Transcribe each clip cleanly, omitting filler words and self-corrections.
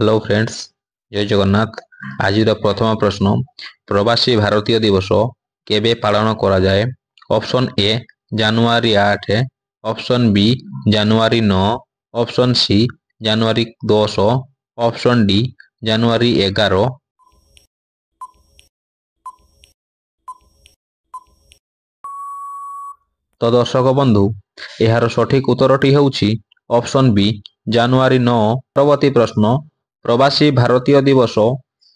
Hello friends, जय जगन्नाथ। आज प्रथम प्रश्न, प्रवासी भारतीय दिवस केबे पालन करा जाए? Option A January 8, option B January 9, option C January 10, option D January 11। तो दर्शक बंधु, यार सठिक उत्तरटी हेउछि ऑप्शन बी जानुआरी 9। परवर्ती प्रश्न, प्रवासी भारतीय दिवस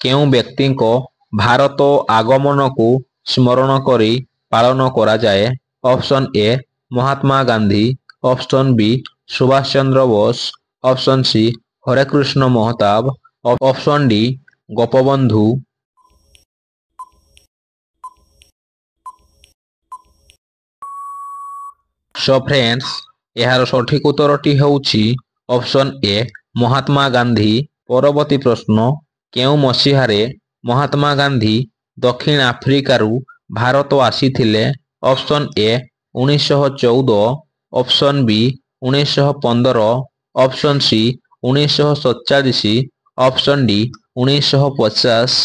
केउ व्यक्ति को भारत आगमन को स्मरण करी पालन करा जाए? Option A Mahatma Gandhi, option B Subhash Chandra Bose, option C Hare Krushna Mahtab, option D Gopabandhu. So friends, यार सठिक उत्तरटी हेउछि ऑप्शन ए महात्मा गांधी। परवर्ती प्रश्न, केउ मसीहारे महात्मा गांधी दक्षिण आफ्रिकारु भारत आसीथिले? Option A 1914, option B 1915, option C 1947, option D 1950।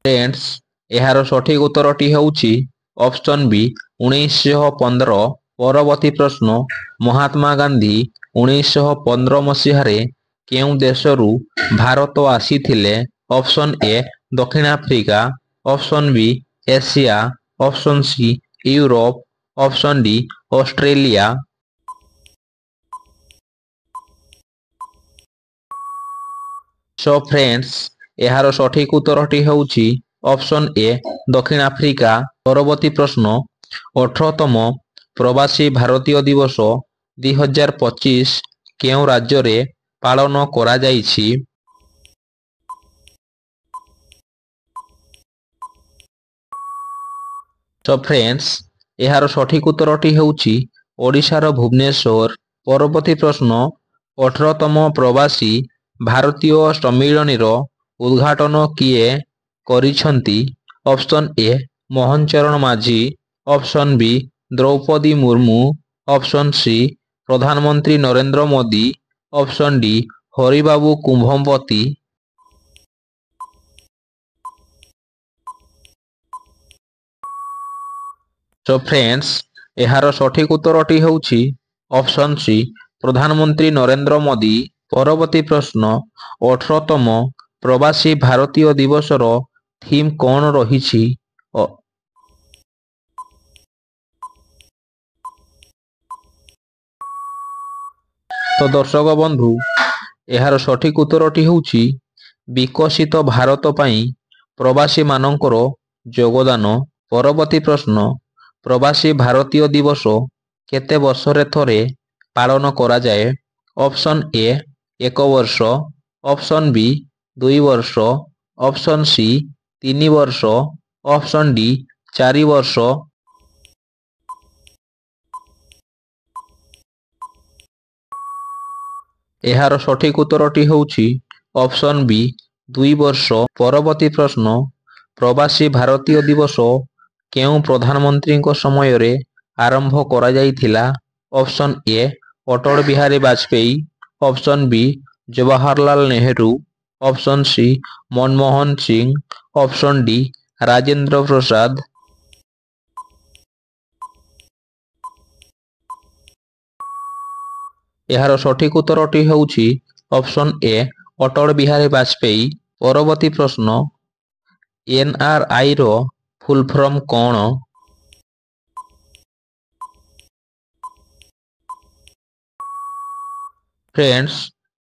Friends, यार सठिक उत्तरटी हेउछि ऑप्शन बी 1915। परवर्ती प्रश्न, महात्मा गांधी 1915 मसीहारे केउ देशरू भारत आसीथिले? ऑप्शन ए दक्षिण Africa, option B Asia, option C Europe, option D Australia. So friends, यार सठिक उत्तरटी हेउछि ऑप्शन ए दक्षिण आफ्रिका। परवर्ती प्रश्न, 18तम प्रवासी भारतीय दिवस 2025 केउ राज्य रे पालन करा जाइछि? सो फ्रेंड्स, यार सठिक उत्तरटी हेउछि ओडिशार भुवनेश्वर। परवर्ती प्रश्न, 18तम प्रवासी भारतीय सम्मिलनीर उद्घाटन किए करिछंती? Option A Mohan Charan Majhi, option B Droupadi Murmu, option C प्रधानमंत्री Narendra Modi, option D Haribabu Kambhampati. So friends, यार सठिक उत्तरटी हेउछि ऑप्शन सी प्रधानमंत्री नरेंद्र मोदी। परवर्ती प्रश्न, 18तम प्रवासी भारतीय दिवसर थीम कौन रहिछि? तो दर्शक बंधु, यार सठिक उत्तरटी हेउछि विकसित भारत पई प्रवासी मानकर योगदान। परवर्ती प्रश्न, प्रवासी भारतीय दिवस केते वर्षरे थरे पालन करा जाए? ऑप्शन ए 1 वर्ष, ऑप्शन बी 2 वर्ष, ऑप्शन सी 3 वर्ष, ऑप्शन डी 4 वर्ष। यार सठिक उत्तरटी हेउछि ऑप्शन बी 2 वर्ष। परवर्ती प्रश्न, प्रवासी भारतीय दिवस केउ प्रधानमंत्री समय रे आरंभ करा जाइथिला? Option A Atal Bihari Vajpayee, option B Jawaharlal Nehru, option C Manmohan Singh, option D Rajendra Prasad. यार सठिक उत्तरटी हेउछि ऑप्शन ए अटल बिहारी वाजपेयी। परवर्ती प्रश्न, एनआरआई रो फुल फॉर्म कौन? फ्रेंड्स,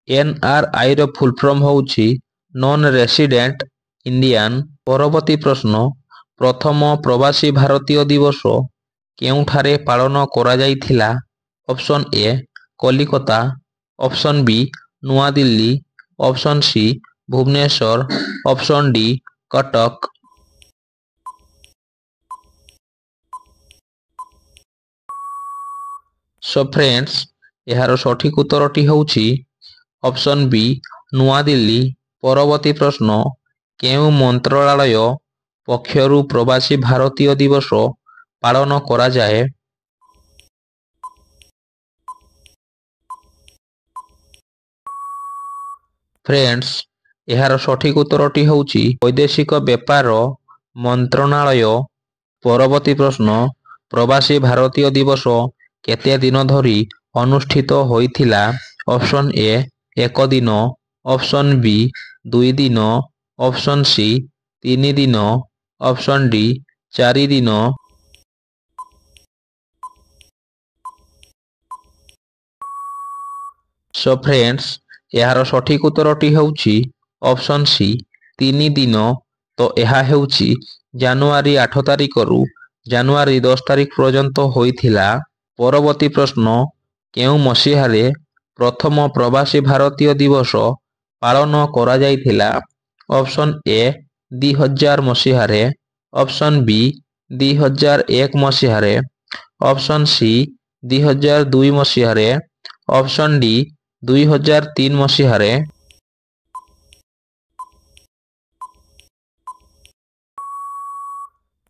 एनआरआई रो फुल फॉर्म होउछि नॉन रेसिडेंट इंडियन। परवर्ती प्रश्न, प्रथम प्रवासी भारतीय दिवस केउठारे पालन करा जाइथिला? Option A Kolkata, option B नुआ Delhi, option C Bhubaneswar, option D Cuttack. सो फ्रेंड्स, यार सठिक उत्तरटी हेउछि ऑप्शन बी नुआ दिल्ली। परवर्ती प्रश्न, केउ मंत्रालय पक्षरु प्रवासी भारतीय दिवस पालन करा जाए? ଫ୍ରେଣ୍ଡସ୍, ଏହାର ସଠିକ୍ ଉତ୍ତରଟି ହେଉଛି ବୈଦେଶିକ ବ୍ୟାପାର ମନ୍ତ୍ରଣାଳୟ। ପରବର୍ତ୍ତୀ ପ୍ରଶ୍ନ, ପ୍ରବାସୀ ଭାରତୀୟ ଦିବସ କେତେ ଦିନ ଧରି ଅନୁଷ୍ଠିତ ହୋଇଥିଲା? ଅପସନ୍ ଏ 1 ଦିନ, ଅପସନ୍ ବି 2 ଦିନ, ଅପସନ୍ ସି 3 ଦିନ, ଅପସନ୍ ଡି 4 ଦିନ। ସୋ ଫ୍ରେଣ୍ଡସ୍, ଏହାର ସଠିକ୍ ଉତ୍ତରଟି ହେଉଛି ଅପସନ୍ ସି 3 ଦିନ। ତ ଏହା ହେଉଛି ଜାନୁଆରୀ 8 ତାରିଖରୁ ଜାନୁଆରୀ 10 ତାରିଖ ପର୍ଯ୍ୟନ୍ତ ହୋଇଥିଲା। ପରବର୍ତ୍ତୀ ପ୍ରଶ୍ନ, କେଉଁ ମସିହାରେ ପ୍ରଥମ ପ୍ରବାସୀ ଭାରତୀୟ ଦିବସ ପାଳନ କରାଯାଇଥିଲା? ଅପସନ୍ ଏ 2000 ମସିହାରେ, ଅପସନ୍ ବି 2001 ମସିହାରେ, ଅପସନ୍ ସି 2002 ମସିହାରେ, ଅପସନ୍ ଡି 2003 ମସିହାରେ।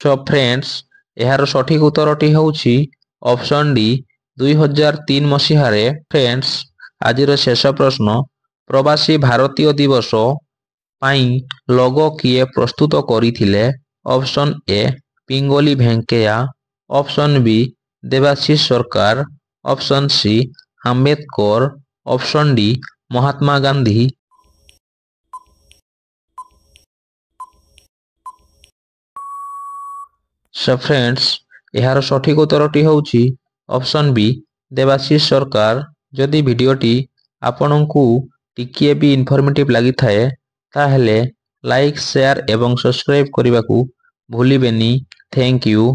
ସୋ ଫ୍ରେଣ୍ଡସ୍, ଏହାର ସଠିକ୍ ଉତ୍ତରଟି ହେଉଛି ଅପସନ୍ ଡି 2003 ମସିହାରେ। ଫ୍ରେଣ୍ଡସ୍, ଆଜିର ଶେଷ ପ୍ରଶ୍ନ, ପ୍ରବାସୀ ଭାରତୀୟ ଦିବସ ପାଇଁ ଲୋଗୋ କିଏ ପ୍ରସ୍ତୁତ କରିଥିଲେ? Option A Pingali Venkayya, option B Debashish Sarkar, option C Ambedkar, option D Mahatma Gandhi. So friends, ଏହାର ସଠିକ୍ ଉତ୍ତରଟି ହେଉଛି ଅପସନ୍ ବି ଦେବାଶିଷ ସରକାର। ଯଦି ଭିଡ଼ିଓଟି ଆପଣଙ୍କୁ ଟିକିଏ ବି ଇନଫର୍ମେଟିଭ୍ ଲାଗିଥାଏ ତାହେଲେ ଲାଇକ୍, ସେୟାର ଏବଂ ସବସ୍କ୍ରାଇବ୍ କରିବାକୁ ଭୁଲିବେନି। Thank you.